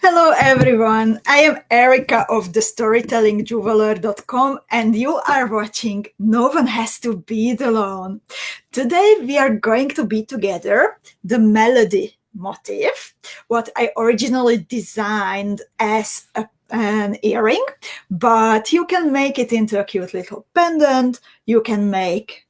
Hello everyone, I am Erika of the storytellingjuveler.com and you are watching No One Has to Bead Alone. Today we are going to be together the melody motif, what I originally designed as an earring, but you can make it into a cute little pendant, you can make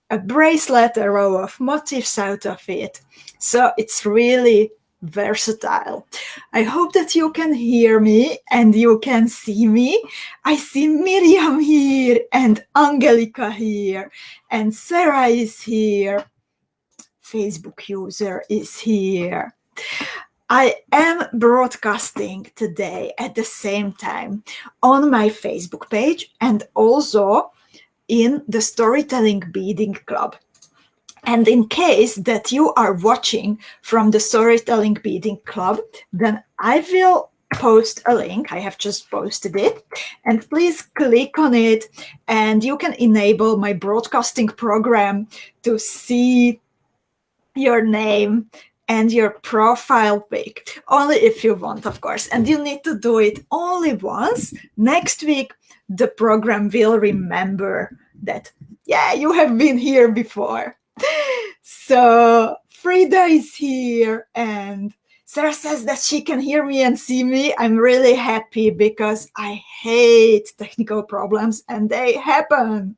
a bracelet, a row of motifs out of it. So it's really versatile. I hope that you can hear me and you can see me. I see Miriam here and Angelica here and Sarah is here. Facebook user is here. I am broadcasting today at the same time on my Facebook page and also in the Storytelling Beading Club. And in case that you are watching from the Storytelling Beading Club, then I will post a link. I have just posted it. And please click on it and you can enable my broadcasting program to see your name and your profile pic. Only if you want, of course. And you need to do it only once. Next week, the program will remember that, yeah, you have been here before. So Frida is here and Sarah says that she can hear me and see me. I'm really happy because I hate technical problems and they happen.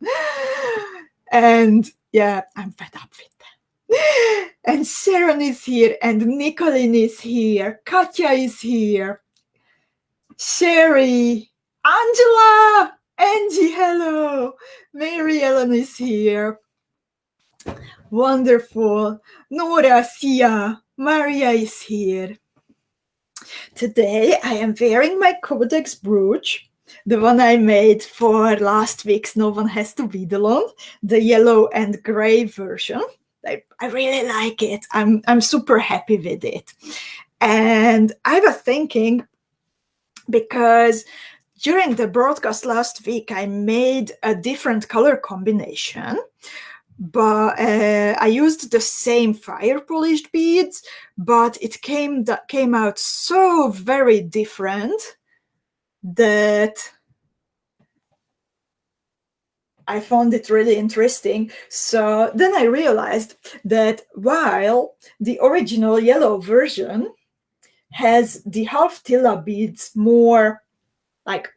And yeah, I'm fed up with them. And Sharon is here and Nicolene is here. Katja is here. Sherry, Angela, Angie, hello. Mary Ellen is here. Wonderful. Nora, Sia, Maria is here. Today I am wearing my Codex brooch, the one I made for last week's No One Has to Bead Alone, the yellow and gray version. I really like it. I'm super happy with it. And I was thinking, because during the broadcast last week, I made a different color combination, but I used the same fire polished beads, but it came out so very different that I found it really interesting. So then I realized that while the original yellow version has the half TILA beads more like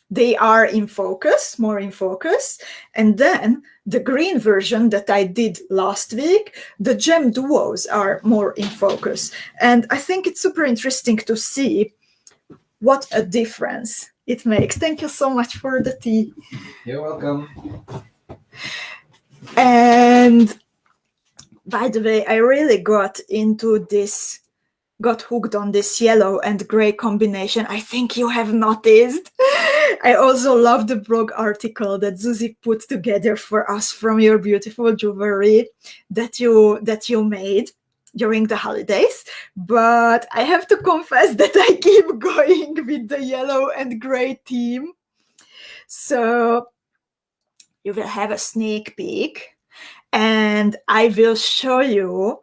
they are in focus, more in focus. And then the green version that I did last week, the GEMDUOs are more in focus. And I think it's super interesting to see what a difference it makes. Thank you so much for the tea. You're welcome. And by the way, I really got hooked on this yellow and gray combination. I think you have noticed. I also love the blog article that Zuzi put together for us from your beautiful jewelry that you made during the holidays. But I have to confess that I keep going with the yellow and gray theme. So you will have a sneak peek and I will show you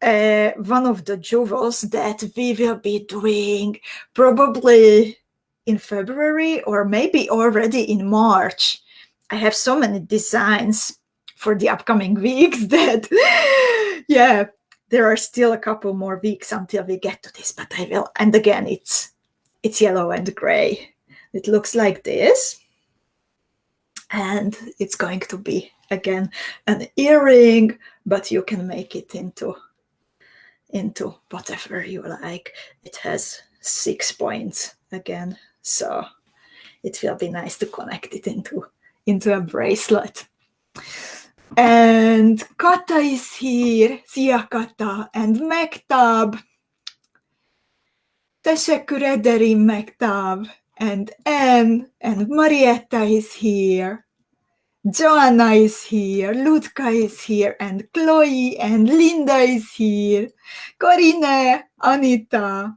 one of the jewels that we will be doing probably in February or maybe already in March. I have so many designs for the upcoming weeks that, yeah, there are still a couple more weeks until we get to this, but I will. And again, it's yellow and gray. It looks like this. And it's going to be, again, an earring, but you can make it into whatever you like. It has 6 points again, so it will be nice to connect it into a bracelet. And Kata is here. Szia Kata, and 𝐊�H𝐋𝐈𝐒𝐄. Teşekkür ederim 𝐊𝐋𝐈𝐒𝐄. And Anne and Marietta is here. Joanna is here, Ludka is here, and Chloe and Linda is here, Corine, Anita.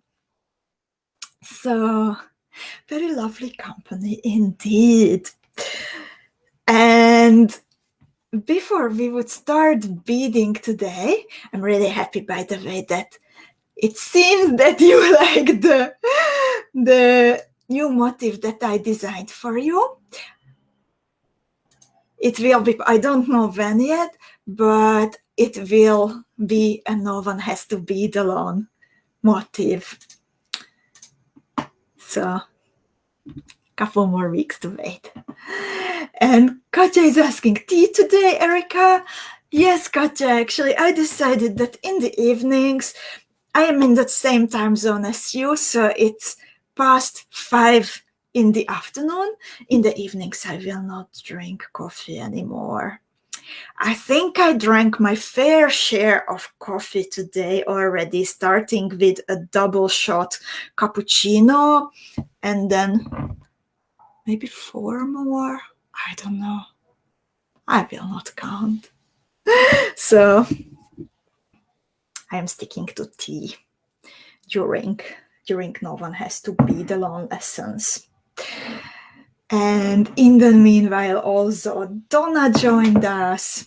So, very lovely company indeed. And before we would start beading today, I'm really happy, by the way, that it seems that you like the new motif that I designed for you. It will be, I don't know when yet, but it will be a No One Has to Bead Alone motif. So, couple more weeks to wait. And Katja is asking, tea today, Erika? Yes, Katja, actually, I decided that in the evenings, I am in the same time zone as you, so it's past 5 in the afternoon. In the evenings, I will not drink coffee anymore. I think I drank my fair share of coffee today already, starting with a double shot cappuccino, and then maybe 4 more. I don't know. I will not count. So I am sticking to tea during No One Has to Bead Alone lessons. And in the meanwhile, also Donna joined us,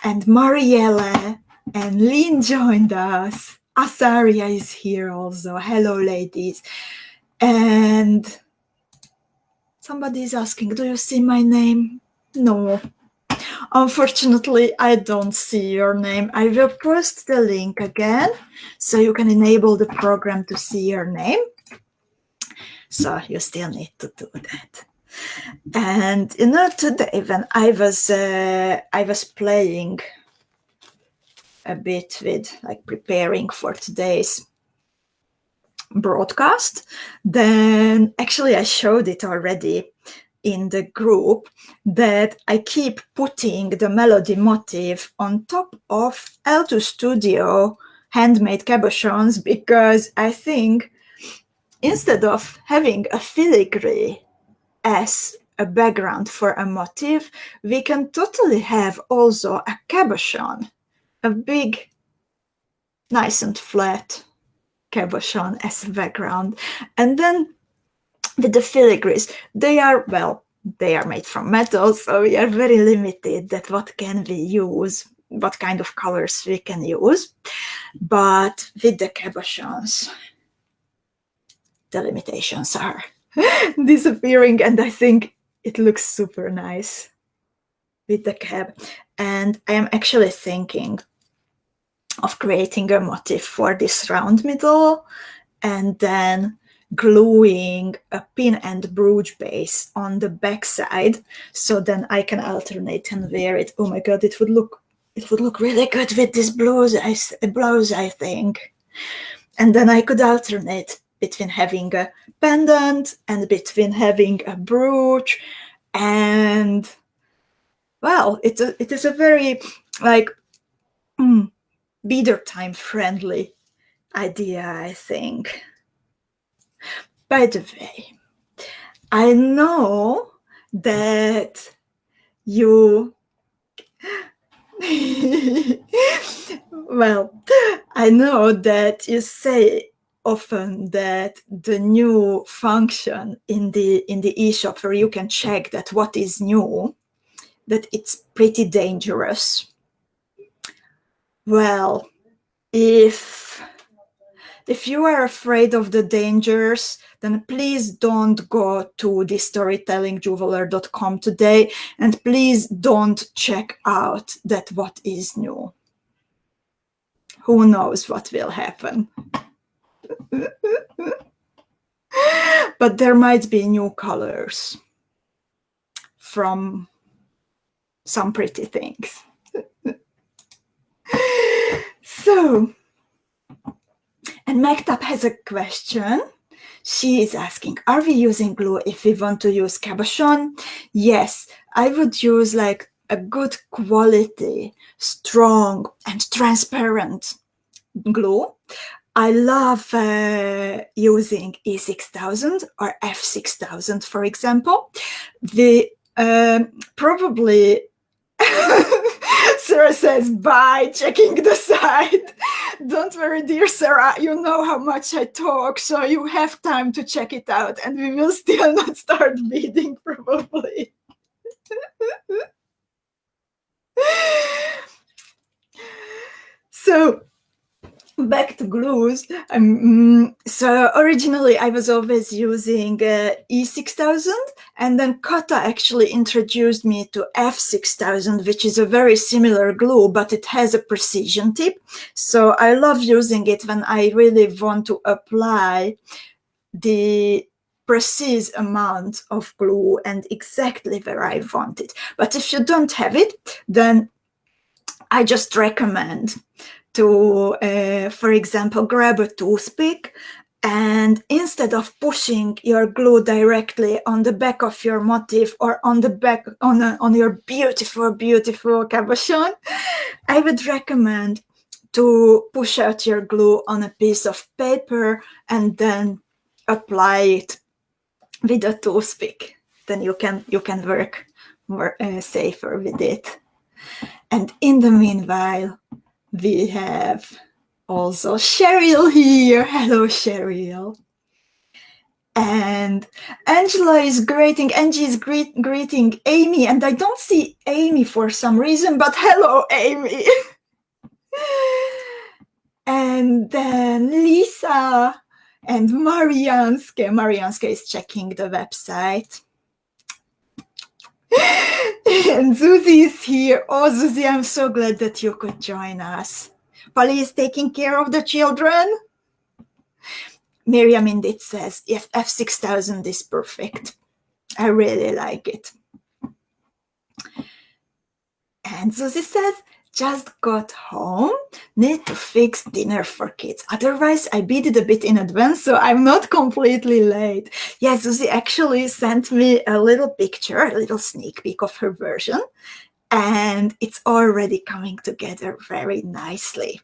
and Marielle and Lynn joined us. Asaria is here also. Hello, ladies. And somebody is asking, do you see my name? No. Unfortunately, I don't see your name. I will post the link again so you can enable the program to see your name. So you still need to do that. And you know, today when I was playing a bit with like preparing for today's broadcast, then actually I showed it already in the group that I keep putting the melody motif on top of L2 Studio handmade cabochons, because I think instead of having a filigree as a background for a motif, we can totally have also a cabochon, a big, nice and flat cabochon as a background. And then with the filigrees, they are made from metal, so we are very limited that what can we use, what kind of colors we can use. But with the cabochons, the limitations are disappearing, and I think it looks super nice with the cab. And I am actually thinking of creating a motif for this round middle and then gluing a pin and brooch base on the back side, so then I can alternate and wear it. Oh my god, it would look really good with this blouse, I think. And then I could alternate between having a pendant and between having a brooch. And well, it is a very like beader time friendly idea, I think. By the way, I know that you well, I know that you say often that the new function in the eShop where you can check that what is new, that it's pretty dangerous. Well, if you are afraid of the dangers, then please don't go to the storytellingjeweler.com today, and please don't check out that what is new. Who knows what will happen? But there might be new colors from some pretty things. So, and Mektap has a question. She is asking, are we using glue if we want to use cabochon? Yes, I would use like a good quality, strong and transparent glue. I love using E6000 or F6000, for example. The probably Sarah says, bye, checking the site. Don't worry, dear Sarah, you know how much I talk, so you have time to check it out, and we will still not start beading, probably. So back to glues. So originally I was always using E6000, and then Kata actually introduced me to F6000, which is a very similar glue, but it has a precision tip. So I love using it when I really want to apply the precise amount of glue and exactly where I want it. But if you don't have it, then I just recommend to, for example, grab a toothpick, and instead of pushing your glue directly on the back of your motif or on the back on your beautiful, beautiful cabochon, I would recommend to push out your glue on a piece of paper and then apply it with a toothpick. Then you can work more safer with it. And in the meanwhile, we have also Cheryl here. Hello, Cheryl. And Angela is greeting, Angie is greeting Amy, and I don't see Amy for some reason, but hello, Amy. And then Lisa and Marianska. Marianska is checking the website. And Zuzi is here. Oh, Zuzi, I'm so glad that you could join us. Polly is taking care of the children. Miriam indeed says, if F6000 is perfect. I really like it. And Zuzi says, just got home, need to fix dinner for kids. Otherwise, I beaded a bit in advance, so I'm not completely late. Yeah, Zuzi actually sent me a little picture, a little sneak peek of her version, and it's already coming together very nicely.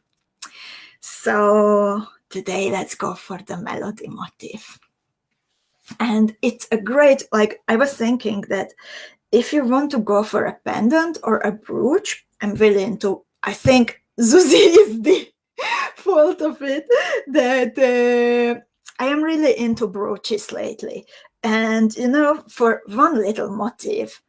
So today, let's go for the melody motif. And it's a great, like, I was thinking that if you want to go for a pendant or a brooch, I'm really into, I think Zuzi is the fault of it, that I am really into brooches lately. And, you know, for one little motif,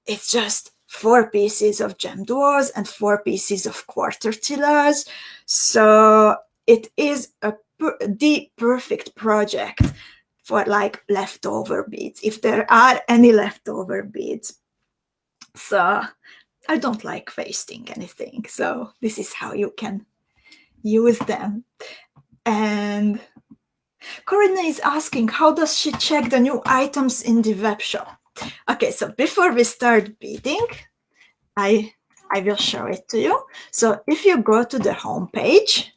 it's just 4 pieces of GEMDUOs and 4 pieces of quarter TILAs. So it is the perfect project for like leftover beads, if there are any leftover beads. So I don't like wasting anything, so this is how you can use them. And Corinne is asking, how does she check the new items in the web shop? Okay, so before we start beading, I will show it to you. So if you go to the homepage,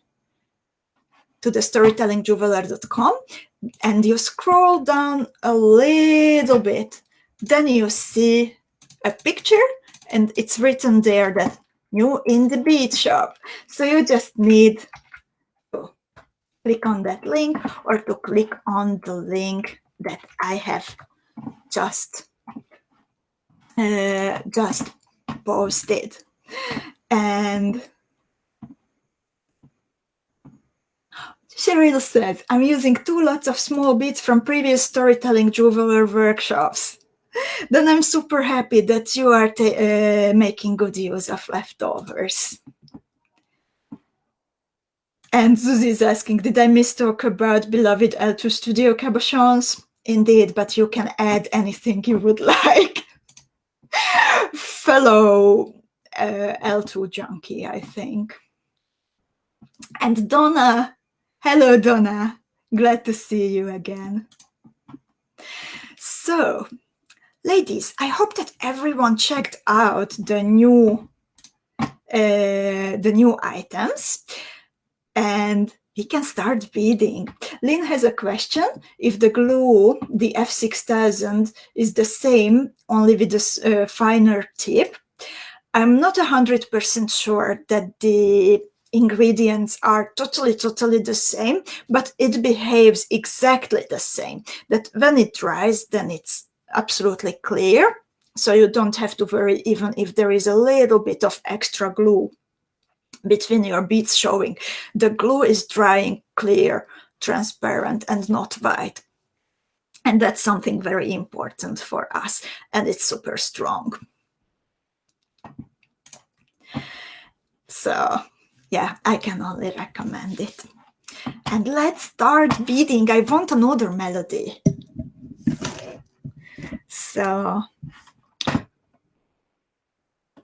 to the storytellingjeweler.com, and you scroll down a little bit, then you see a picture, and it's written there that new in the bead shop. So you just need to click on that link, or to click on the link that I have just posted. And Cheryl says, I'm using 2 lots of small beads from previous storytelling jeweler workshops. Then I'm super happy that you are making good use of leftovers. And Zuzi is asking, did I mistalk about beloved L2 Studio cabochons? Indeed, but you can add anything you would like. Fellow L2 junkie, I think. And Donna, hello Donna, glad to see you again. So, ladies, I hope that everyone checked out the new items, and we can start beading. Lynn has a question. If the glue, the F6000, is the same, only with a finer tip, I'm not 100% sure that the ingredients are totally the same, but it behaves exactly the same. That when it dries, then it's absolutely clear. So you don't have to worry even if there is a little bit of extra glue between your beads showing. The glue is drying clear, transparent, and not white. And that's something very important for us, and it's super strong. So Yeah, I can only recommend it. And let's start beading. I want another melody. So,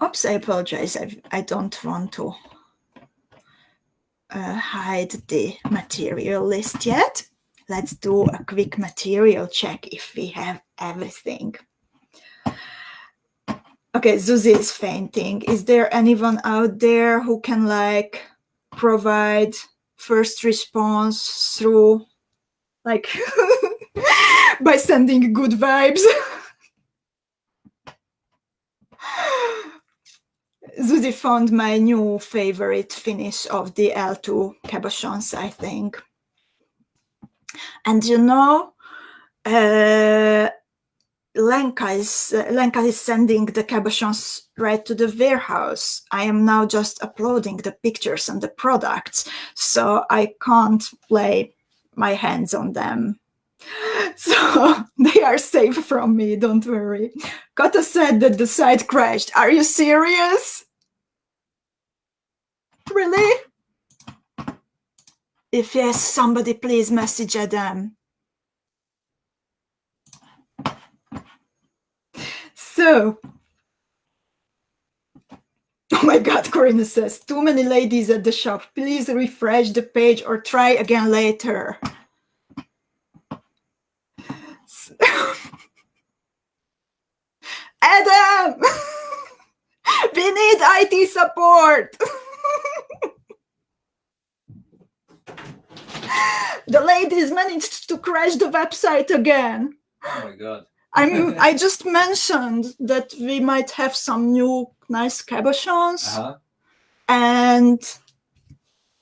oops, I apologize. I don't want to hide the material list yet. Let's do a quick material check if we have everything. Okay, Zuzi is fainting. Is there anyone out there who can like provide first response through like by sending good vibes? Zuzi found my new favorite finish of the L2 cabochons, I think. And you know, 𝐍𝐿𝐻𝐿𝐻𝐿 is sending the cabochons right to the warehouse. I am now just uploading the pictures and the products, so I can't lay my hands on them. So they are safe from me, don't worry. Kata said that the site crashed. Are you serious? Really? If yes, somebody please message Adam. So, oh my God, Corinna says, too many ladies at the shop. Please refresh the page or try again later. Adam! We need IT support! The ladies managed to crash the website again. Oh my God. I just mentioned that we might have some new nice cabochons. And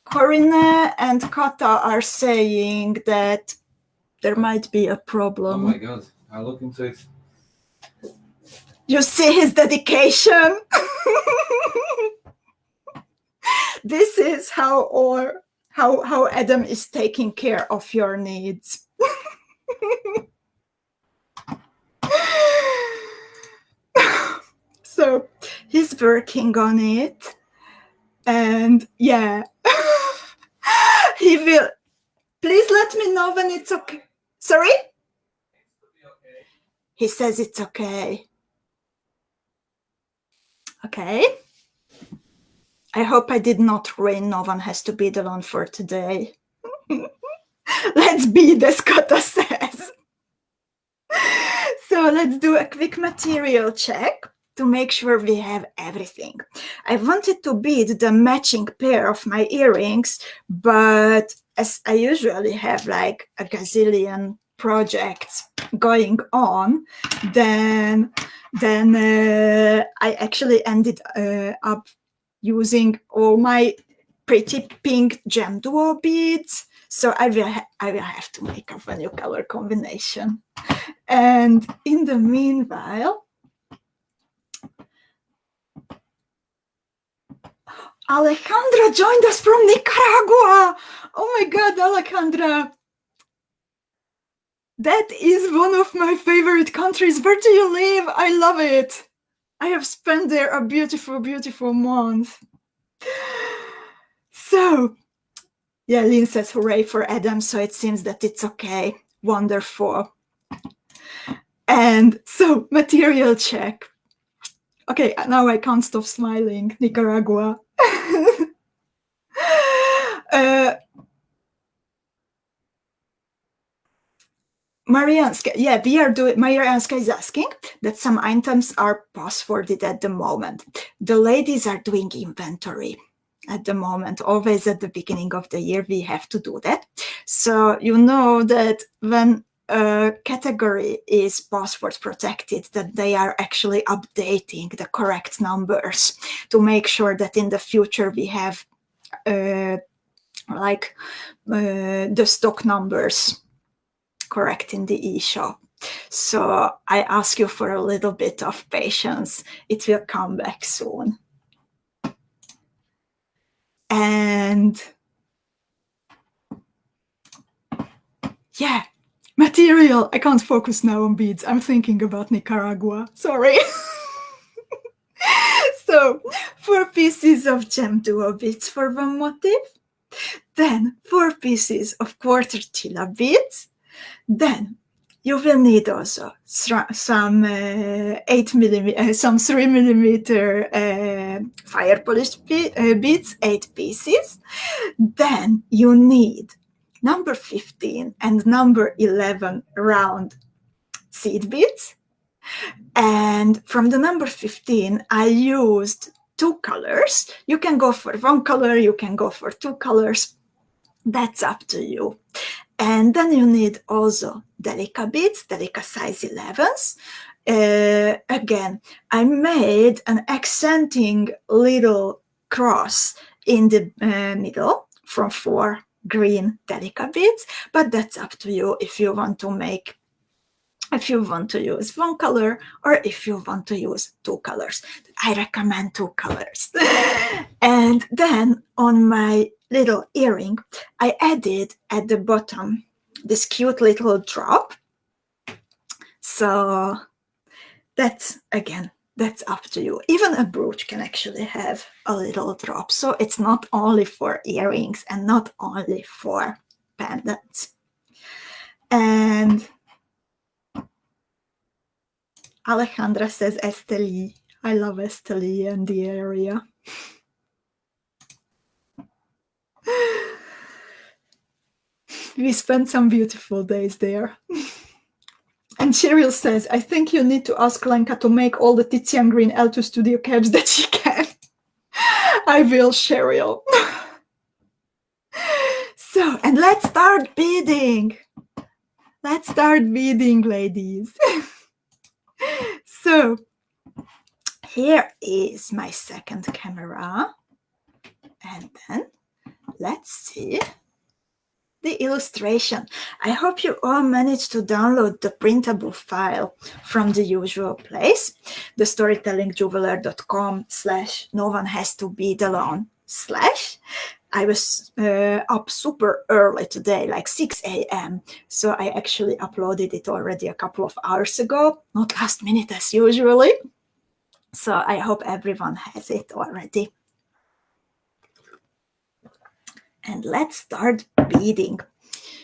Corinne and Kata are saying that there might be a problem. Oh my God, I'll look into it. You see his dedication? This is how Adam is taking care of your needs. So he's working on it, and yeah, he will. Please let me know when it's okay. Sorry? He says it's okay. Okay. I hope I did not ruin No One Has to Bead Alone for today. Let's bead, as Kata says. So let's do a quick material check to make sure we have everything. I wanted to bead the matching pair of my earrings, but as I usually have like a gazillion projects going on, then I actually ended up using all my pretty pink GEMDUO beads. So I will have to make up a new color combination. And in the meanwhile, Alejandra joined us from Nicaragua. Oh my God, Alejandra. That is one of my favorite countries. Where do you live? I love it. I have spent there a beautiful, beautiful month. So, yeah, Lynn says hooray for Adam, so it seems that it's okay. Wonderful. And so, material check. Okay, now I can't stop smiling. Nicaragua. Marianska, yeah, we are doing. Marianska is asking that some items are passworded at the moment. The ladies are doing inventory at the moment. Always at the beginning of the year, we have to do that. So you know that when a category is password protected, that they are actually updating the correct numbers to make sure that in the future we have the stock numbers correct in the e-shop. So I ask you for a little bit of patience. It will come back soon. And yeah, material. I can't focus now on beads. I'm thinking about Nicaragua. Sorry. So for 4 pieces of GEMDUO beads for one motif, then 4 pieces of quarter TILA beads, then you will need also some 8mm, some 3mm fire polished beads, 8 pieces. Then you need number 15 and number 11 round seed beads. And from the number 15, I used 2 colors. You can go for 1 color, you can go for 2 colors. That's up to you. And then you need also DELICA beads, DELICA size 11s. Again, I made an accenting little cross in the middle from 4 green DELICA beads, but that's up to you if you want to use 1 color or if you want to use 2 colors. I recommend 2 colors. And then on my little earring, I added at the bottom this cute little drop. So that's, again, that's up to you. Even a brooch can actually have a little drop. So it's not only for earrings and not only for pendants. And Alejandra says Esteli. I love Esteli and the area. We spent some beautiful days there. And Cheryl says, I think you need to ask Lenka to make all the Tizian Green L2 Studio caps that she can. I will, Cheryl. So, and let's start beading. Let's start beading, ladies. So, here is my second camera. And then let's see the illustration. I hope you all managed to download the printable file from the usual place, the storytellingjuveler.com/no-one-has-to-bead-alone/ I was up super early today, like 6 a.m. So I actually uploaded it already a couple of hours ago, not last minute as usually. So I hope everyone has it already. And let's start beading.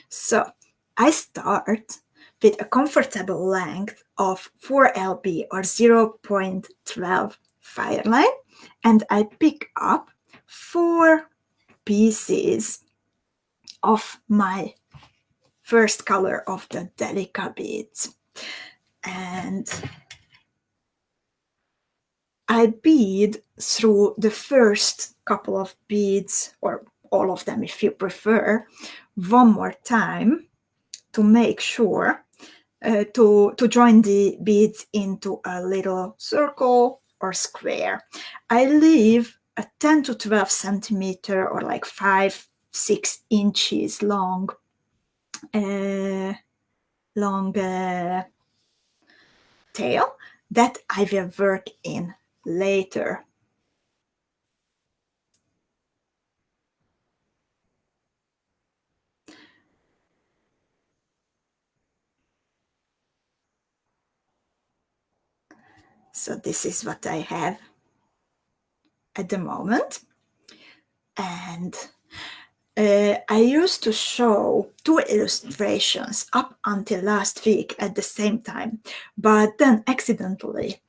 So I start with a comfortable length of 4 lb or 0.12 FIRELINE, and I pick up 4 pieces of my first color of the DELICA beads. And I bead through the first couple of beads, or all of them if you prefer, one more time to make sure to join the beads into a little circle or square. I leave a 10 to 12 centimeter or like 5-6 inches long tail that I will work in later. So this is what I have at the moment. And I used to show 2 illustrations up until last week at the same time, but then accidentally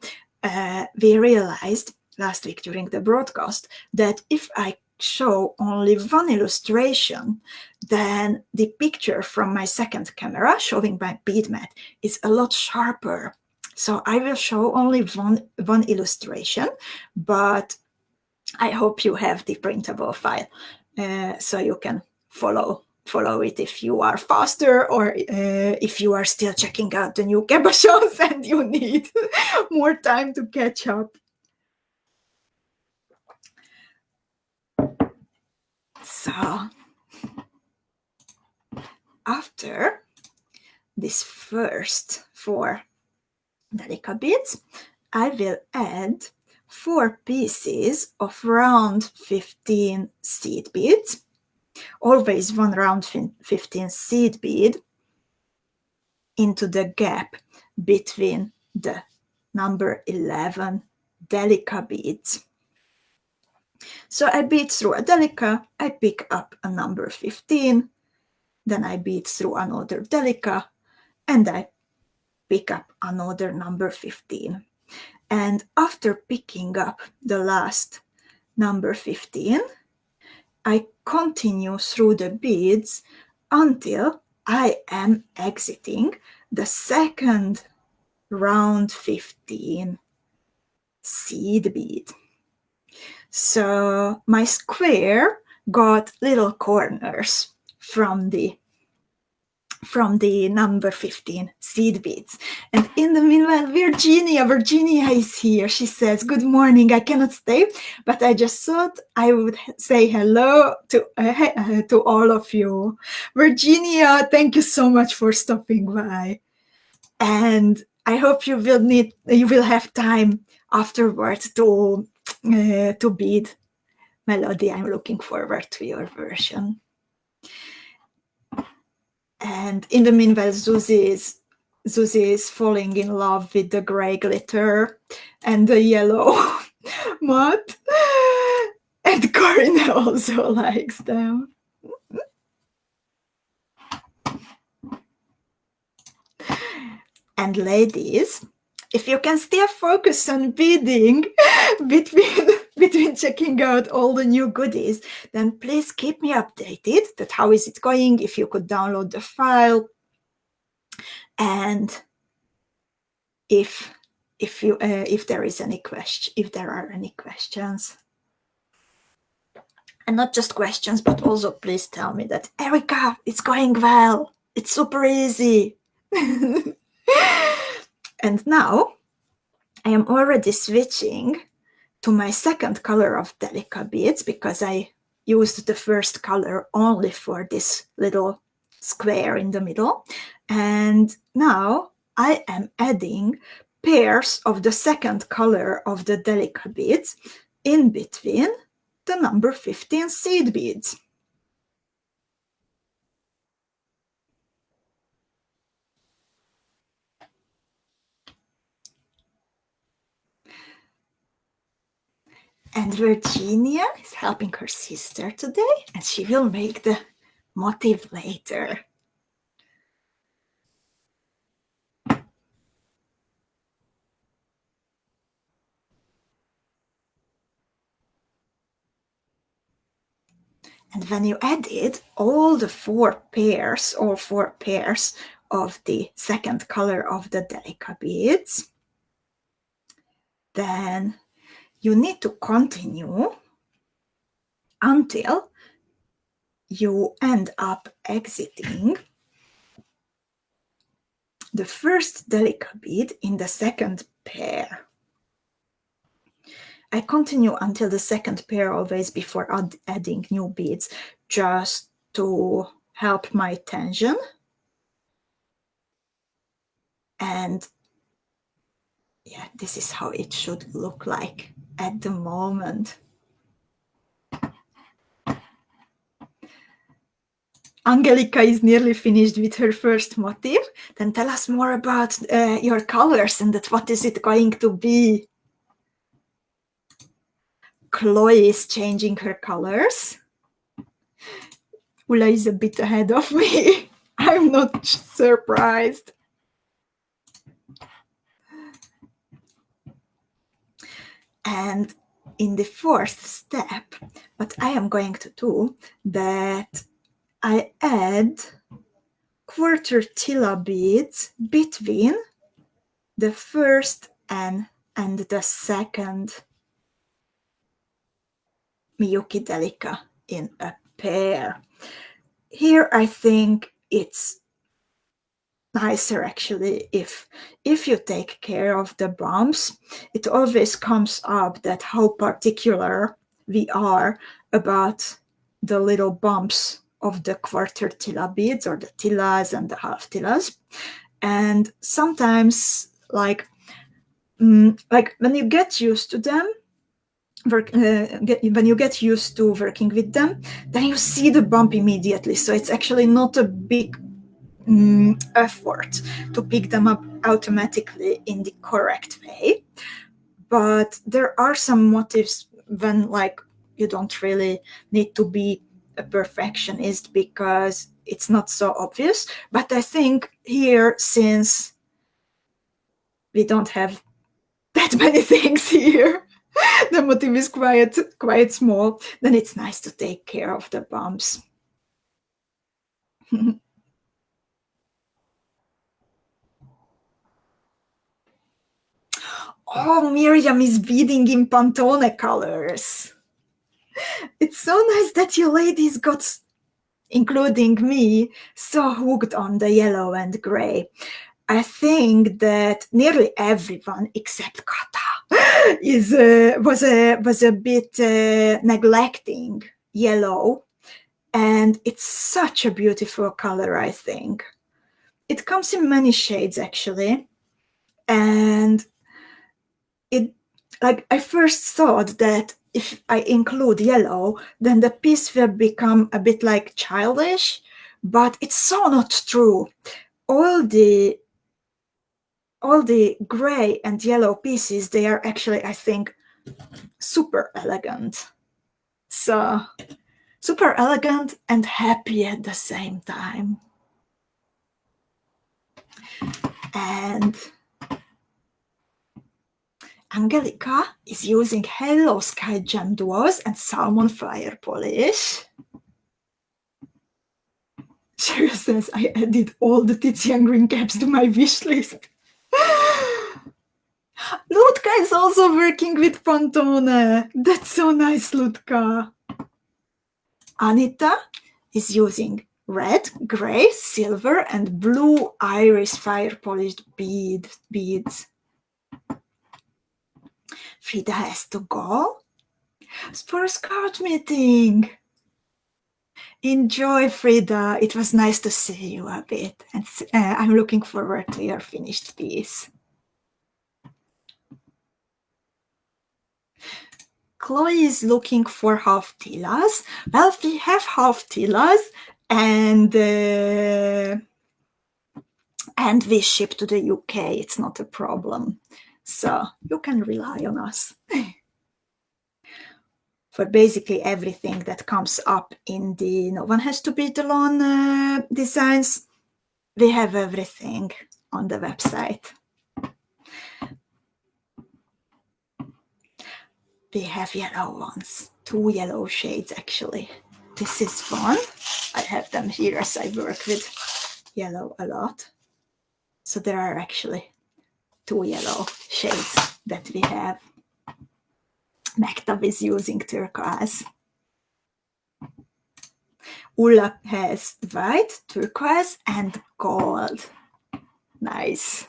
we realized last week during the broadcast that if I show only 1 illustration, then the picture from my second camera showing my bead mat is a lot sharper. So I will show only one illustration, but I hope you have the printable file so you can follow it if you are faster, or if you are still checking out the new cabochons and you need more time to catch up. So after this first 4 DELICA beads, I will add 4 pieces of round 15 seed beads, always 1 round 15 seed bead into the gap between the number 11 DELICA beads. So I bead through a DELICA, I pick up a number 15, then I bead through another DELICA, and I pick up another number 15. And after picking up the last number 15, I continue through the beads until I am exiting the second round 15 seed bead. So my square got little corners from the number 15 seed beads. And in the meanwhile, Virginia is here. She says, "Good morning, I cannot stay, but I just thought I would say hello to all of you." Virginia, thank you so much for stopping by. And I hope you will have time afterwards to bead Melody. I'm looking forward to your version. And in the meanwhile, Susie is falling in love with the gray glitter and the yellow mat. And Corinne also likes them. And ladies, if you can still focus on beading between checking out all the new goodies, then please keep me updated that how is it going, if you could download the file, and if there are any questions. And not just questions, but also please tell me that, Erika, it's going well. It's super easy. And now I am already switching to my second color of DELICA beads because I used the first color only for this little square in the middle. And now I am adding pairs of the second color of the DELICA beads in between the number 15 seed beads. And Virginia is helping her sister today, and she will make the motif later. And when you added all four pairs of the second color of the DELICA beads, then you need to continue until you end up exiting the first DELICA bead in the second pair. I continue until the second pair always before adding new beads, just to help my tension. And yeah, this is how it should look like at the moment. Angelica is nearly finished with her first motif. Then tell us more about your colors and that what is it going to be. Chloe is changing her colors. Ula is a bit ahead of me. I'm not surprised. And in the fourth step, what I am going to do, that I add quarter TILA beads between the first and the second MIYUKI DELICA in a pair. Here I think it's nicer actually if you take care of the bumps. It always comes up that how particular we are about the little bumps of the quarter TILA beads or the TILAs and the half TILAs. And sometimes like when you get used to them, when you get used to working with them, then you see the bump immediately. So it's actually not a big effort to pick them up automatically in the correct way. But there are some motifs when like you don't really need to be a perfectionist because it's not so obvious. But I think here, since we don't have that many things here, the motif is quite small, then it's nice to take care of the bumps. Oh, Miriam is beading in Pantone colors. It's so nice that you ladies got, including me, so hooked on the yellow and gray. I think that nearly everyone except Kata was a bit neglecting yellow, and it's such a beautiful color. I think it comes in many shades actually, and I first thought that if I include yellow, then the piece will become a bit like childish, but it's so not true. All the gray and yellow pieces, they are actually, I think, super elegant. So, super elegant and happy at the same time. And Angelica is using Hello Sky GEMDUOs and Salmon Fire Polish. Cheryl says, I added all the Tizian green caps to my wish list. Ludka is also working with Pantone. That's so nice, Ludka. Anita is using red, gray, silver, and blue iris fire polished beads. Frida has to go for a scout meeting. Enjoy, Frida. It was nice to see you a bit, and I'm looking forward to your finished piece. Chloe is looking for half TILAs. Well, we have half TILAs, and we ship to the UK. It's not a problem. So you can rely on us. For basically everything that comes up in the No One Has to Beat Alone designs, we have everything on the website. We have yellow ones, 2 yellow shades actually. This is one. I have them here as I work with yellow a lot. So there are actually 2 yellow shades that we have. 𝐍𝐿𝐻𝐿 is using turquoise. Ulla has white, turquoise, and gold. Nice.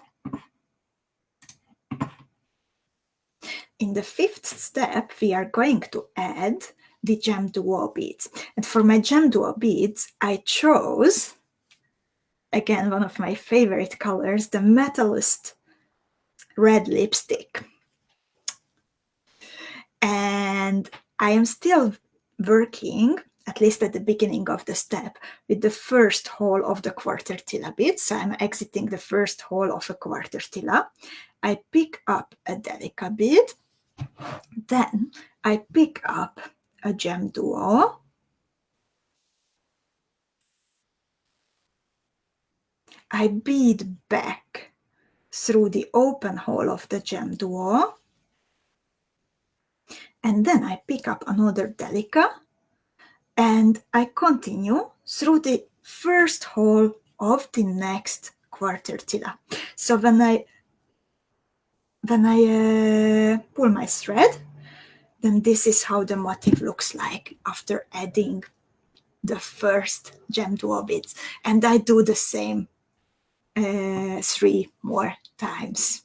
In the 5th step, we are going to add the GEMDUO beads. And for my GEMDUO beads, I chose, again, one of my favorite colors, the Metallist red lipstick. And I am still working, at least at the beginning of the step, with the first hole of the quarter TILA bead. So I'm exiting the first hole of a quarter TILA. I pick up a DELICA bead. Then I pick up a GEMDUO. I bead back through the open hole of the GEMDUO. And then I pick up another DELICA and I continue through the first hole of the next quarter TILA. So when I pull my thread, then this is how the motif looks like after adding the first GEMDUO beads. And I do the same 3 more times.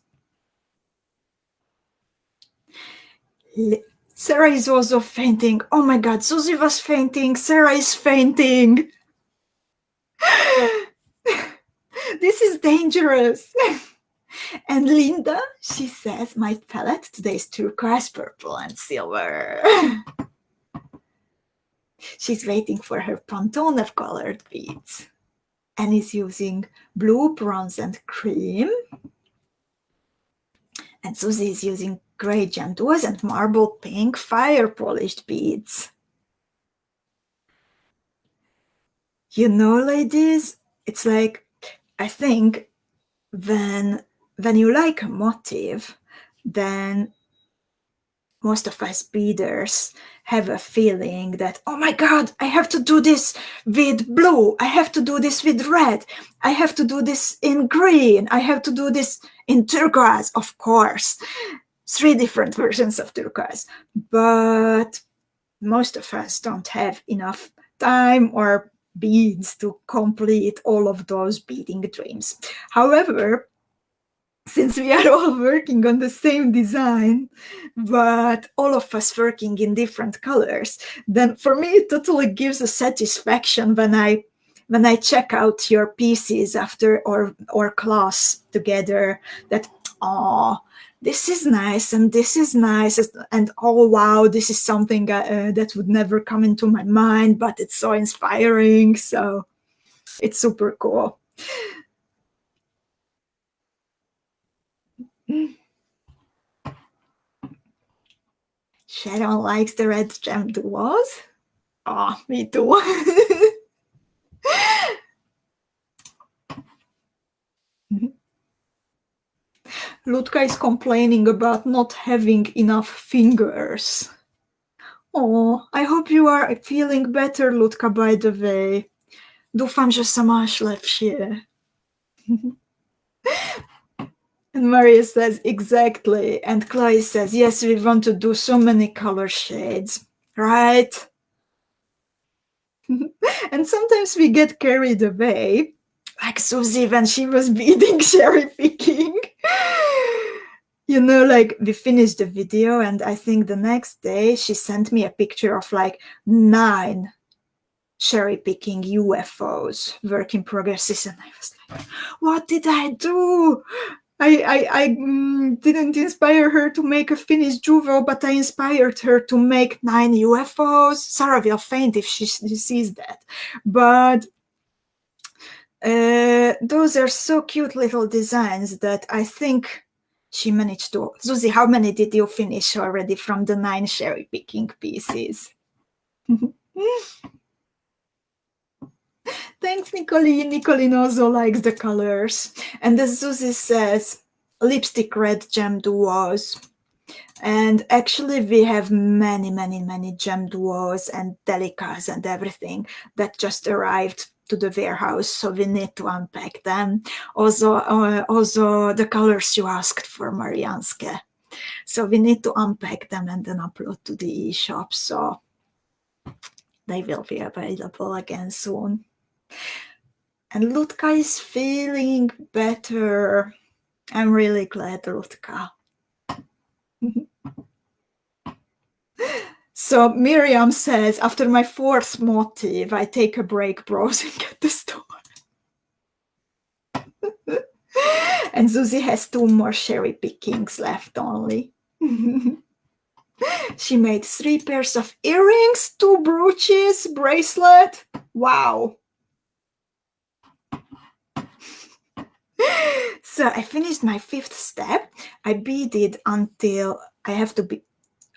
Sarah is also fainting. Oh my God, Susie was fainting. Sarah is fainting. This is dangerous. And Linda, she says, my palette today is turquoise, purple, and silver. She's waiting for her Pantone of colored beads and is using blue, bronze, and cream. And Susie is using gray GEMDUOs and marble pink fire polished beads. You know, ladies, it's like, I think when you like a motif, then most of us beaders have a feeling that, oh my God, I have to do this with blue, I have to do this with red, I have to do this in green, I have to do this in turquoise, of course. 3 different versions of turquoise. But most of us don't have enough time or beads to complete all of those beading dreams. However, since we are all working on the same design, but all of us working in different colors, then for me it totally gives a satisfaction when I check out your pieces after or class together, that, oh, this is nice and this is nice, and oh wow, this is something that would never come into my mind, but it's so inspiring. So it's super cool. Sharon likes the red GEMDUOs. Oh, me too. Lutka is complaining about not having enough fingers. Oh, I hope you are feeling better, Lutka, by the way. Doufám, že se máš lepší. And Maria says, exactly. And Chloe says, yes, we want to do so many color shades, right? And sometimes we get carried away, like Susie when she was beading cherry picking. You know, like we finished the video and I think the next day she sent me a picture of like 9 cherry picking UFOs, work in progresses, and I was like, what did I do? I didn't inspire her to make a finished Juvo, but I inspired her to make 9 UFOs. Sarah will faint if she sees that. But those are so cute little designs that I think she managed to. Susie, how many did you finish already from the 9 cherry picking pieces? Thanks, Nicoline. Nicoline also likes the colors. And as Susie says, lipstick red GEMDUOs. And actually we have many GEMDUOs and delicas and everything that just arrived to the warehouse, so we need to unpack them. Also the colors you asked for, Marianske. So we need to unpack them and then upload to the e-shop, so they will be available again soon. And Lutka is feeling better. I'm really glad, Lutka. So Miriam says, after my 4th motif, I take a break browsing at the store. And Susie has 2 more cherry pickings left only. She made 3 pairs of earrings, 2 brooches, bracelet. Wow. So I finished my 5th step. I beaded until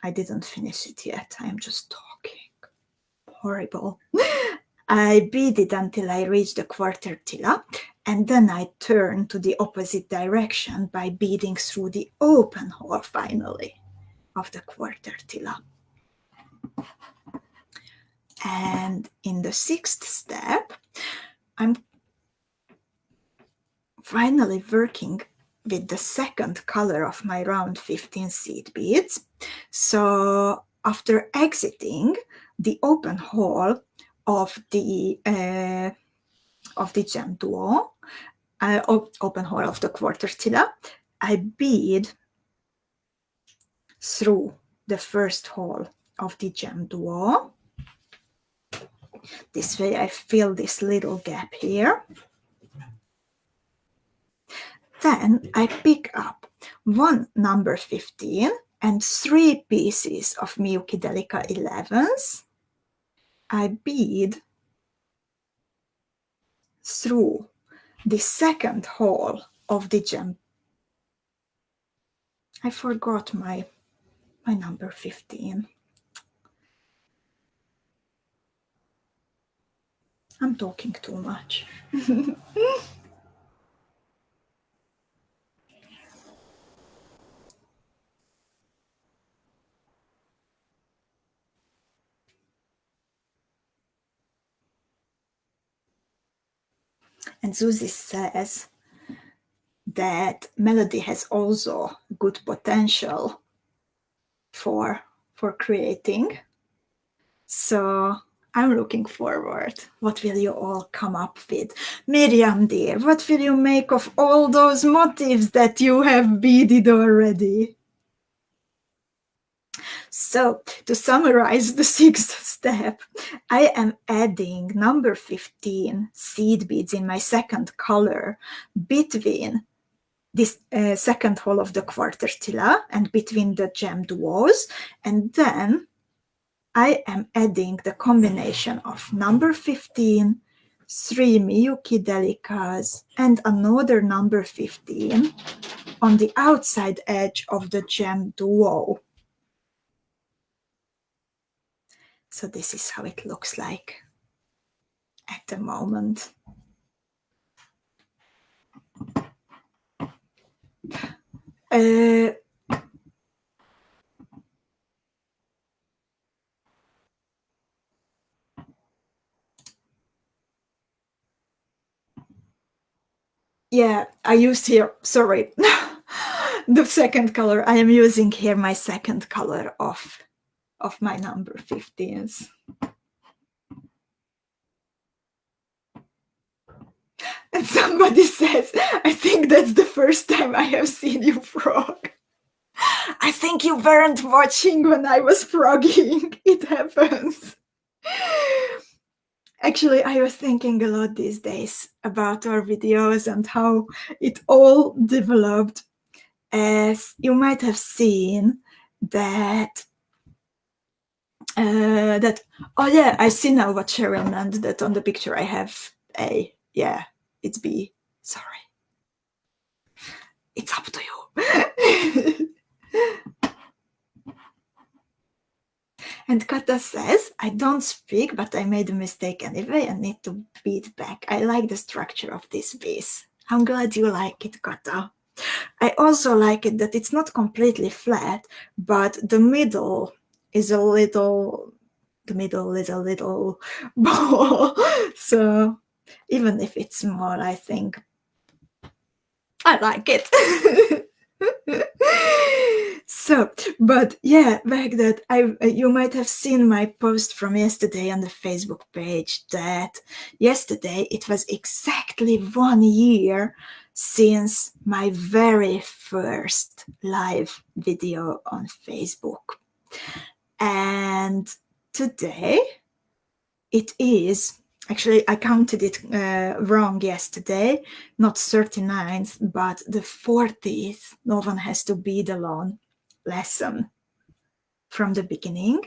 I didn't finish it yet. I'm just talking. Horrible. I beaded until I reached the quarter TILA, and then I turned to the opposite direction by beading through the open hole finally of the quarter TILA. And in the 6th step, I'm finally working with the 2nd color of my round 15 seed beads. So after exiting the open hole of the GEMDUO, open hole of the quarter TILA, I bead through the 1st hole of the GEMDUO. This way I fill this little gap here. Then I pick up 1 number 15 and 3 pieces of MIYUKI DELICA 11s. I bead through the 2nd hole of the I forgot my number 15. I'm talking too much. And Susie says that melody has also good potential for creating. So I'm looking forward. What will you all come up with? Miriam dear, what will you make of all those motifs that you have beaded already? So to summarize the sixth step, I am adding number 15 seed beads in my second color between this second hole of the quarter TILA and between the GEMDUOs, and then I am adding the combination of number 15, 3 MIYUKI DELICAs, and another number 15 on the outside edge of the GEMDUO. So this is how it looks like at the moment. Yeah, I used here, sorry, the second color. I am using here my second color of my number 15s. And somebody says, I think that's the first time I have seen you frog. I think you weren't watching when I was frogging. It happens. Actually, I was thinking a lot these days about our videos and how it all developed. As you might have seen that oh yeah, I see now what Cheryl meant, that on the picture I have A. Yeah, it's B. Sorry. It's up to you. And Kata says, I don't speak, but I made a mistake anyway and need to bead back. I like the structure of this piece. I'm glad you like it, Kata. I also like it that it's not completely flat, but the middle is a little ball. So even if it's small, I think I like it. So, but yeah, back that you might have seen my post from yesterday on the Facebook page that yesterday it was exactly 1 year since my very first live video on Facebook. And today it is, actually I counted it wrong yesterday, not 39th, but the 40th No One Has to Bead Alone lesson from the beginning.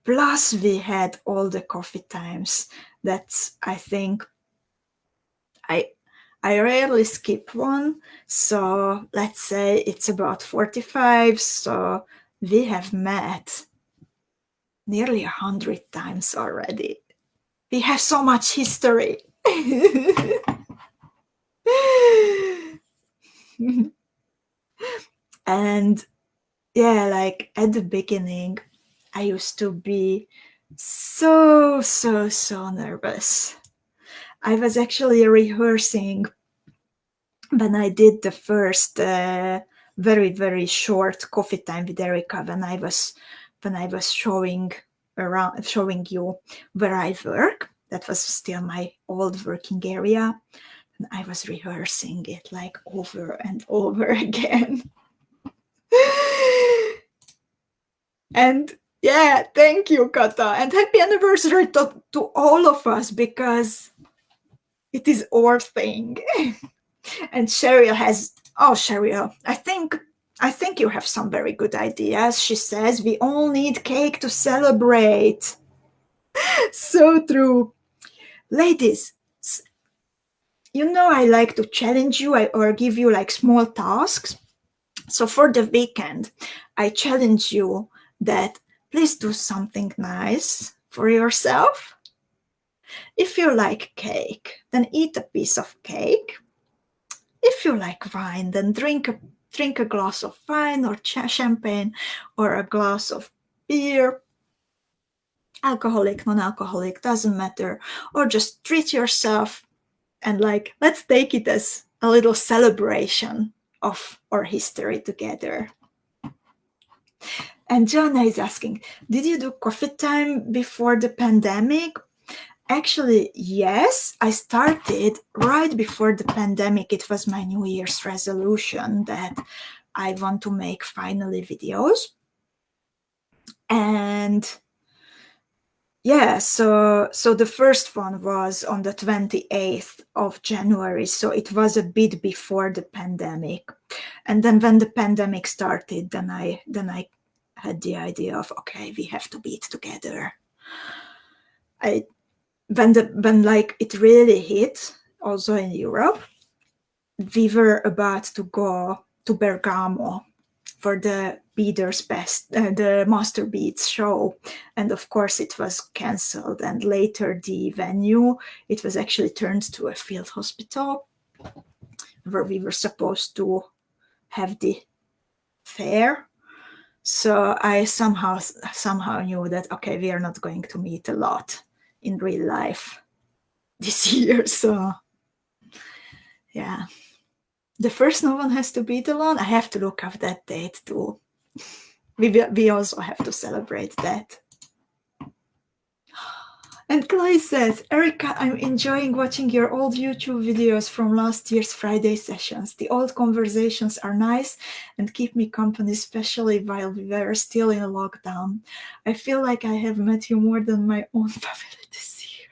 Plus we had all the coffee times. That's, I think, I rarely skip one. So let's say it's about 45. So we have met nearly 100 times already. We have so much history. And yeah, like at the beginning, I used to be so nervous. I was actually rehearsing when I did the first very short coffee time with Erika, when I was showing you where I work. That was still my old working area, and I was rehearsing it like over and over again. And yeah, thank you, Kata, and happy anniversary to all of us, because it is our thing. And Cheryl has, oh Cheryl, I think you have some very good ideas. She says we all need cake to celebrate. So true. Ladies, you know I like to challenge you or give you like small tasks. So for the weekend, I challenge you that please do something nice for yourself. If you like cake, then eat a piece of cake. If you like wine, then drink a glass of wine or champagne or a glass of beer. Alcoholic, non-alcoholic, doesn't matter. Or just treat yourself and like, let's take it as a little celebration of our history together. And Joanna is asking, did you do coffee time before the pandemic? Actually, yes, I started right before the pandemic. It was my New Year's resolution that I want to make finally videos. And yeah, so the first one was on the 28th of January. So it was a bit before the pandemic. And then when the pandemic started, then I had the idea of, okay, we have to bead together. When like it really hit, also in Europe, we were about to go to Bergamo for the the Master Beads show, and of course it was cancelled. And later the venue, it was actually turned to a field hospital where we were supposed to have the fair. So I somehow knew that, okay, we are not going to meet a lot in real life this year. So yeah, the first No One Has to Bead Alone. I have to look up that date too. We also have to celebrate that. And Clay says, Erika, I'm enjoying watching your old YouTube videos from last year's Friday sessions. The old conversations are nice and keep me company, especially while we were still in a lockdown. I feel like I have met you more than my own family this year.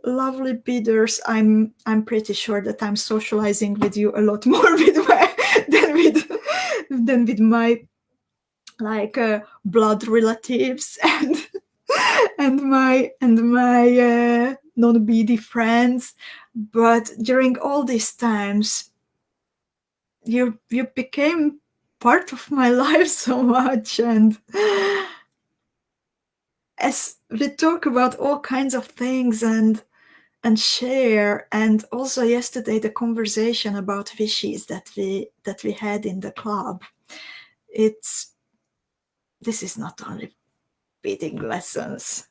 Lovely beaders, I'm pretty sure that I'm socializing with you a lot more than with my like blood relatives and my non-beady friends. But during all these times, you became part of my life so much, and as we talk about all kinds of things and share, and also yesterday the conversation about wishes that we had in the club, this is not only beading lessons.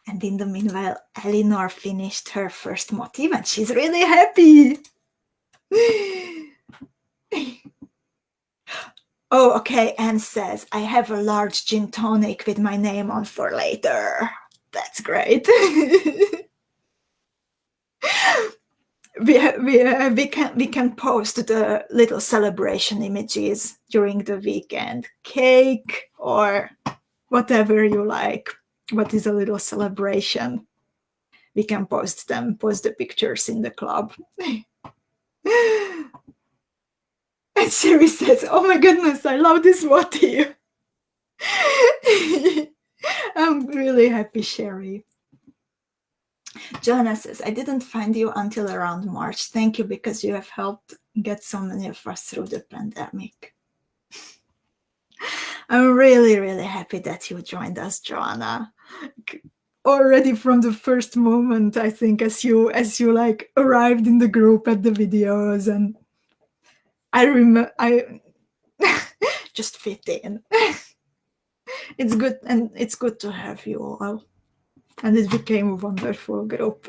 And in the meanwhile, Eleanor finished her first motif and she's really happy. Oh, okay, Anne says, I have a large gin tonic with my name on for later. That's great. we can post the little celebration images during the weekend. Cake or whatever you like. What is a little celebration? We can post the pictures in the club. And Sherry says, oh my goodness, I love this motif. I'm really happy, Sherry. Joanna says, I didn't find you until around March. Thank you, because you have helped get so many of us through the pandemic. I'm really, really happy that you joined us, Joanna. Already from the first moment, I think, as you like arrived in the group at the videos, and I remember I just fit in. It's good, and it's good to have you all, and it became a wonderful group.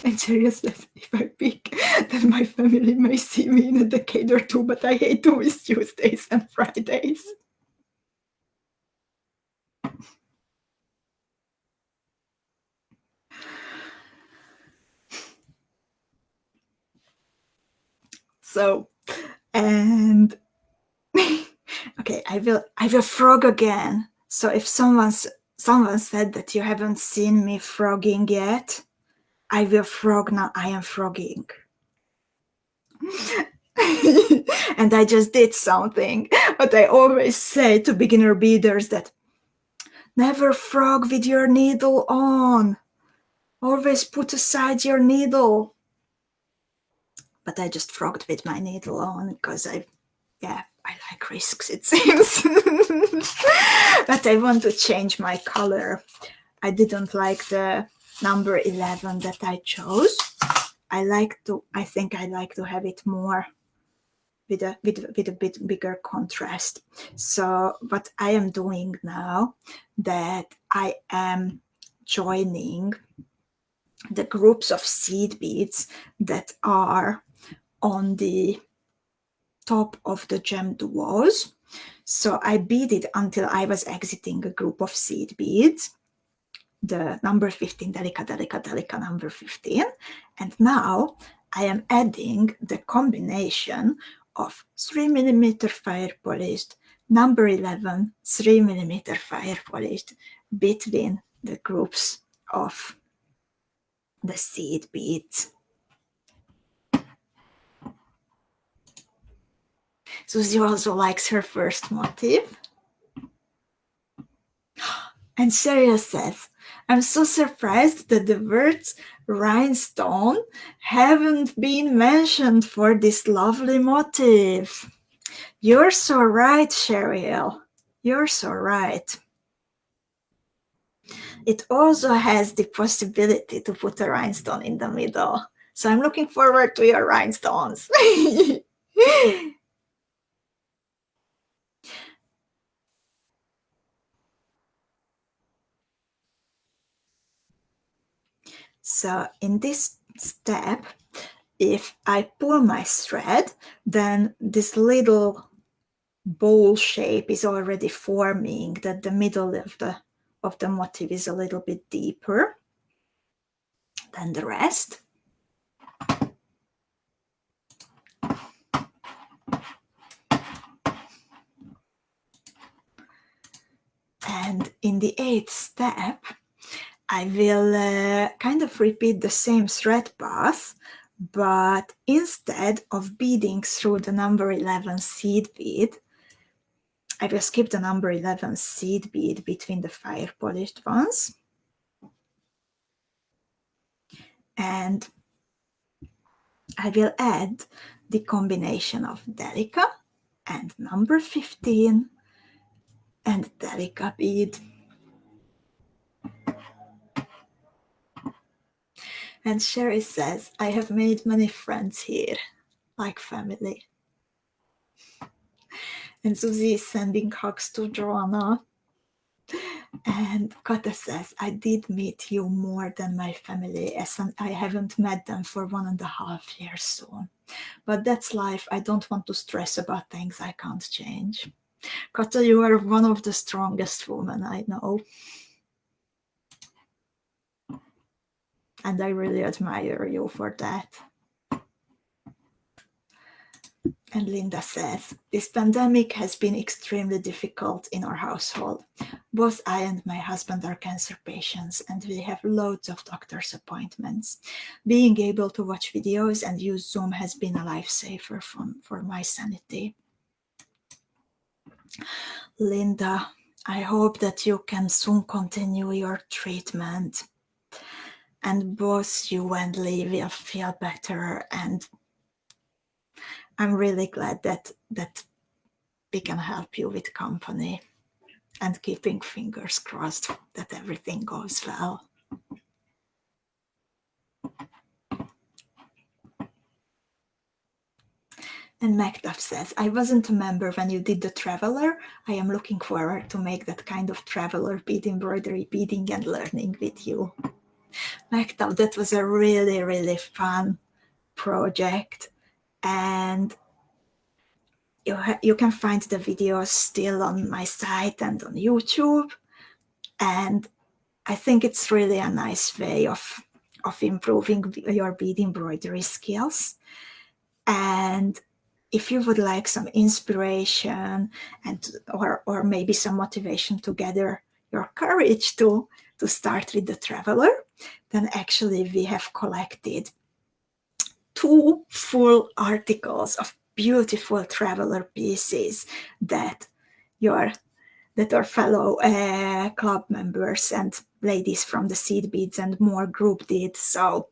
And Cheria says, if I peak, then my family may see me in a decade or two, but I hate to miss Tuesdays and Fridays. So, and okay, I will frog again. So if someone said that you haven't seen me frogging yet, I will frog now. I am frogging. And I just did something. But I always say to beginner beaders that never frog with your needle on. Always put aside your needle. But I just frogged with my needle on because I like risks, it seems. But I want to change my color. I didn't like the number 11 that I chose. I think I like to have it more with a bit bigger contrast. So what I am doing now, that I am joining the groups of seed beads that are on the top of the GEMDUOs. So I beaded until I was exiting a group of seed beads, the number 15, DELICA, DELICA, DELICA number 15. And now I am adding the combination of 3mm fire polished, number 11, 3mm fire polished between the groups of the seed beads. Susie also likes her first motif. And Sheria says, I'm so surprised that the words rhinestone haven't been mentioned for this lovely motif. You're so right, Cheryl. You're so right. It also has the possibility to put a rhinestone in the middle. So I'm looking forward to your rhinestones. So in this step, if I pull my thread, then this little bowl shape is already forming, that the middle of the motif is a little bit deeper than the rest. And in the 8th step, I will kind of repeat the same thread path, but instead of beading through the number 11 seed bead, I will skip the number 11 seed bead between the fire polished ones. And I will add the combination of DELICA and number 15 and DELICA bead. And Sherry says, I have made many friends here, like family. And Susie is sending hugs to Joanna. And Kata says, I did meet you more than my family, as I haven't met them for 1.5 years soon. But that's life. I don't want to stress about things I can't change. Kata, you are one of the strongest women I know. And I really admire you for that. And Linda says, this pandemic has been extremely difficult in our household. Both I and my husband are cancer patients, and we have loads of doctor's appointments. Being able to watch videos and use Zoom has been a lifesaver for my sanity. Linda, I hope that you can soon continue your treatment, and both you and Lee will feel better, and I'm really glad that we can help you with company, and keeping fingers crossed that everything goes well. And 𝐊𝐿𝐿𝐿 says, I wasn't a member when you did the Traveler. I am looking forward to make that kind of Traveler bead embroidery, beading and learning with you. 𝐊𝐿𝐿𝐿, that was a really, really fun project. And you can find the videos still on my site and on YouTube. And I think it's really a nice way of improving your bead embroidery skills. And if you would like some inspiration and or maybe some motivation to gather your courage to start with the Traveler, then actually we have collected 2 full articles of beautiful traveler pieces that our fellow club members and ladies from the Seed Beads and More group did. So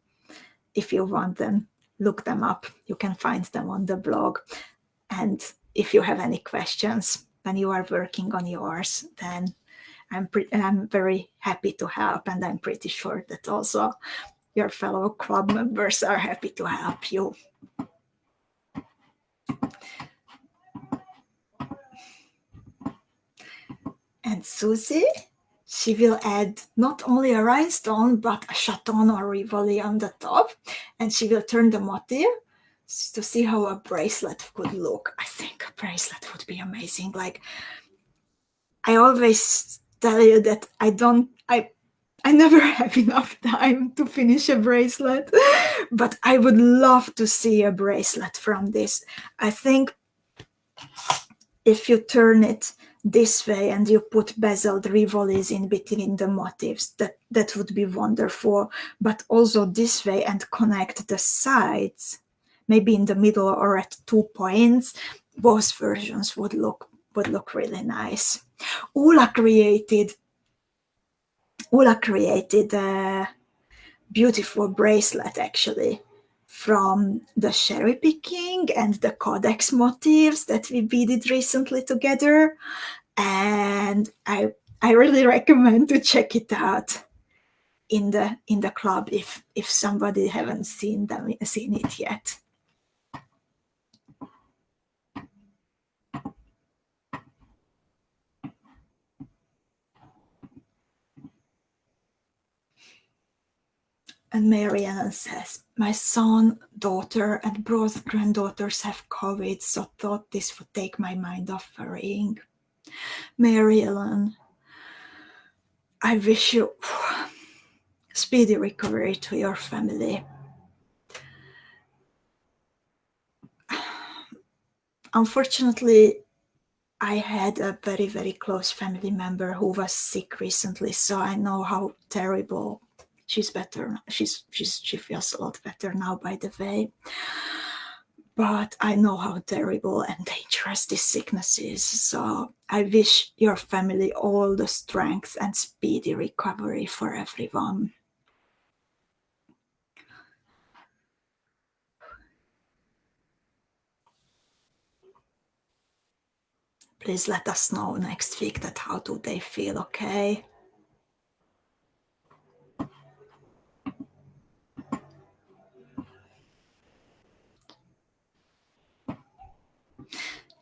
if you want them, look them up. You can find them on the blog. And if you have any questions when you are working on yours, then I'm very happy to help, and I'm pretty sure that also your fellow club members are happy to help you. And Susie, she will add not only a rhinestone, but a chaton or rivoli on the top, and she will turn the motif to see how a bracelet could look. I think a bracelet would be amazing. Like, I always tell you that I never have enough time to finish a bracelet, but I would love to see a bracelet from this. I think if you turn it this way and you put bezeled rivolis in between the motifs, that would be wonderful. But also this way and connect the sides, maybe in the middle or at 2 points, both versions would look really nice. Ula created a beautiful bracelet actually from the cherry picking and the codex motifs that we beaded recently together, and I really recommend to check it out in the club if somebody haven't seen it yet. And Mary Ellen says, my son, daughter, and both granddaughters have COVID, so thought this would take my mind off worrying. Mary Ellen, I wish you speedy recovery to your family. Unfortunately, I had a very, very close family member who was sick recently, so I know how terrible. She's better. She feels a lot better now, by the way. But I know how terrible and dangerous this sickness is. So I wish your family all the strength and speedy recovery for everyone. Please let us know next week that how do they feel, okay?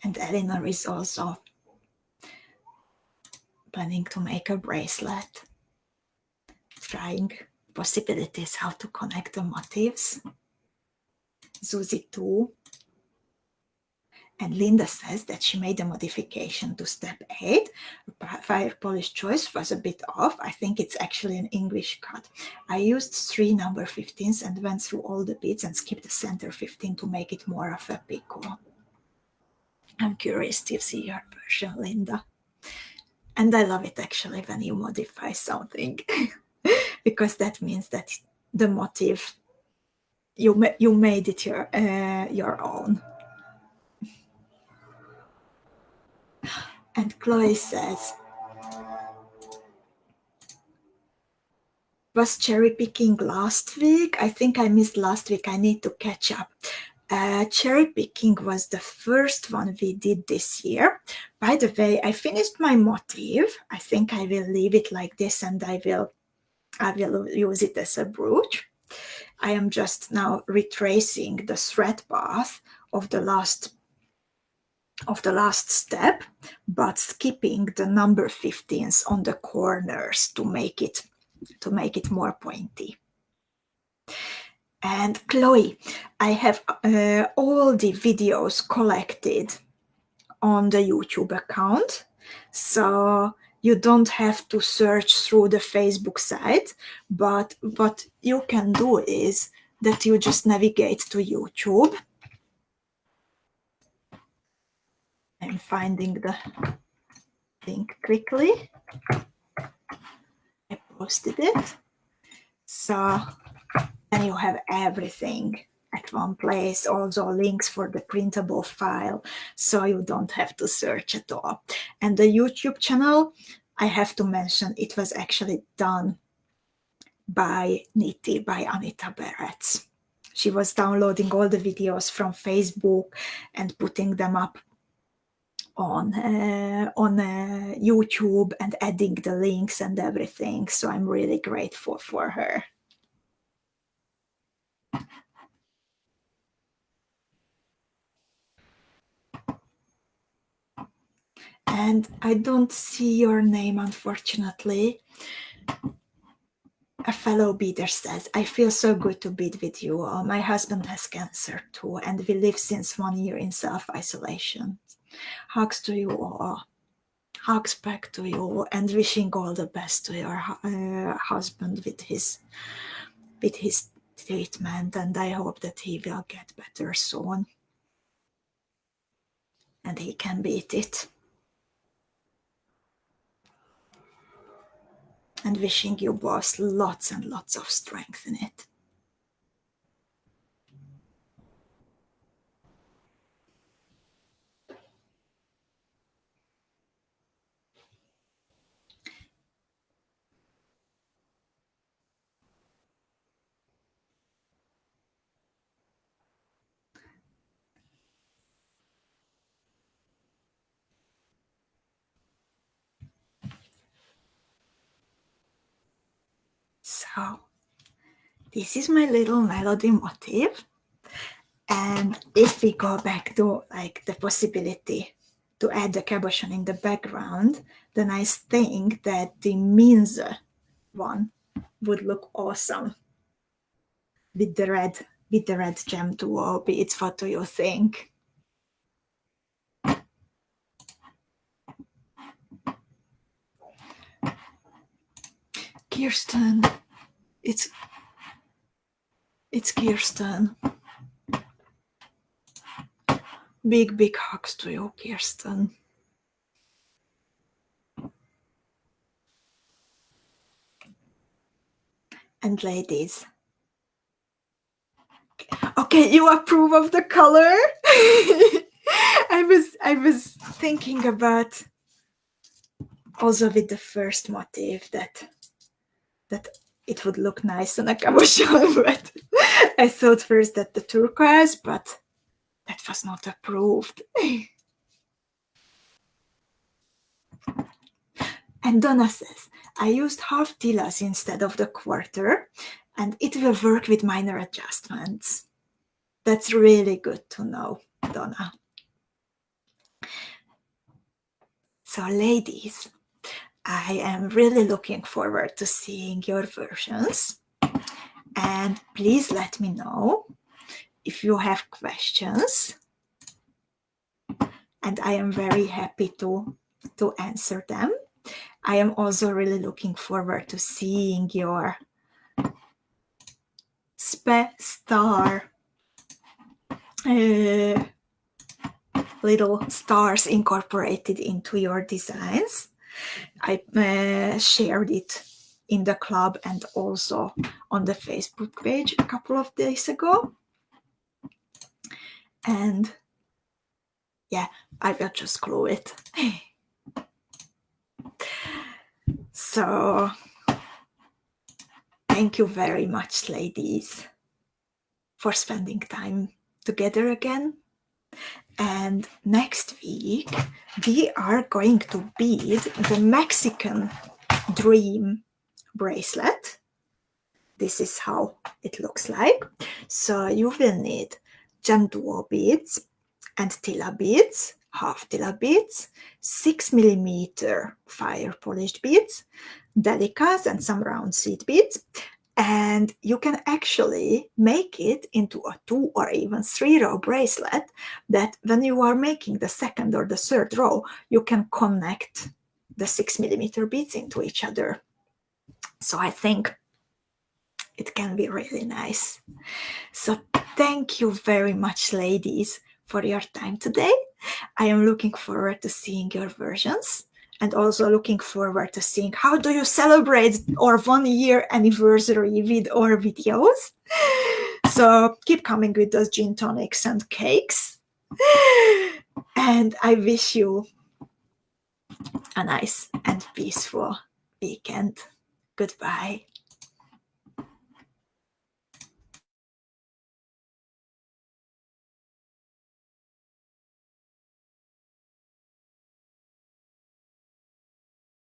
And Eleanor is also planning to make a bracelet, trying possibilities how to connect the motifs. Susie too. And Linda says that she made a modification to step 8. Fire polish choice was a bit off. I think it's actually an English cut. I used 3 number 15s and went through all the beads and skipped the center 15 to make it more of a picot. I'm curious to see your version, Linda. And I love it actually when you modify something because that means that the motif, you made it your own. And Chloe says, was cherry picking last week? I think I missed last week. I need to catch up. Cherry picking was the first one we did this year. By the way, I finished my motif. I think I will leave it like this and I will use it as a brooch. I am just now retracing the thread path of the last step, but skipping the number 15s on the corners to make it more pointy. And Chloe, I have all the videos collected on the YouTube account, so you don't have to search through the Facebook site, but what you can do is that you just navigate to YouTube. I'm finding the link quickly. I posted it. So then you have everything at one place, also links for the printable file, so you don't have to search at all. And the YouTube channel, I have to mention, it was actually done by Niti, by Anita Barretts. She was downloading all the videos from Facebook and putting them up on YouTube and adding the links and everything. So I'm really grateful for her. And I don't see your name, unfortunately. A fellow beader says, I feel so good to bead with you all. My husband has cancer too, and we live since 1 year in self-isolation. Hugs to you all. Hugs back to you, and wishing all the best to your husband with his treatment, and I hope that he will get better soon and he can beat it. And wishing you both lots and lots of strength in it. So, this is my little melody motif. And if we go back to like the possibility to add the cabochon in the background, then I think that the Minze one would look awesome with the red GEMDUO beads. What do you think? Kirsten, it's Kirsten. Big hugs to you, Kirsten. And ladies. Okay, you approve of the color? I was thinking about also with the first motif that it would look nice on a cabochon, but I thought first that the turquoise, but that was not approved. And Donna says, I used half TILAs instead of the quarter, and it will work with minor adjustments. That's really good to know, Donna. So ladies, I am really looking forward to seeing your versions. And please let me know if you have questions. And I am very happy to answer them. I am also really looking forward to seeing your star little stars incorporated into your designs. I shared it in the club and also on the Facebook page a couple of days ago. And yeah, I will just glue it. So thank you very much, ladies, for spending time together again. And next week, we are going to bead the Mexican Dream bracelet. This is how it looks like. So you will need GEMDUO beads and TILA beads, half TILA beads, 6mm fire polished beads, DELICAs and some round seed beads. And you can actually make it into a 2 or even 3-row bracelet that when you are making the second or the third row, you can connect the 6mm beads into each other. So I think it can be really nice. So thank you very much, ladies, for your time today. I am looking forward to seeing your versions. And also looking forward to seeing how do you celebrate our 1 year anniversary with our videos. So keep coming with those gin tonics and cakes. And I wish you a nice and peaceful weekend. Goodbye.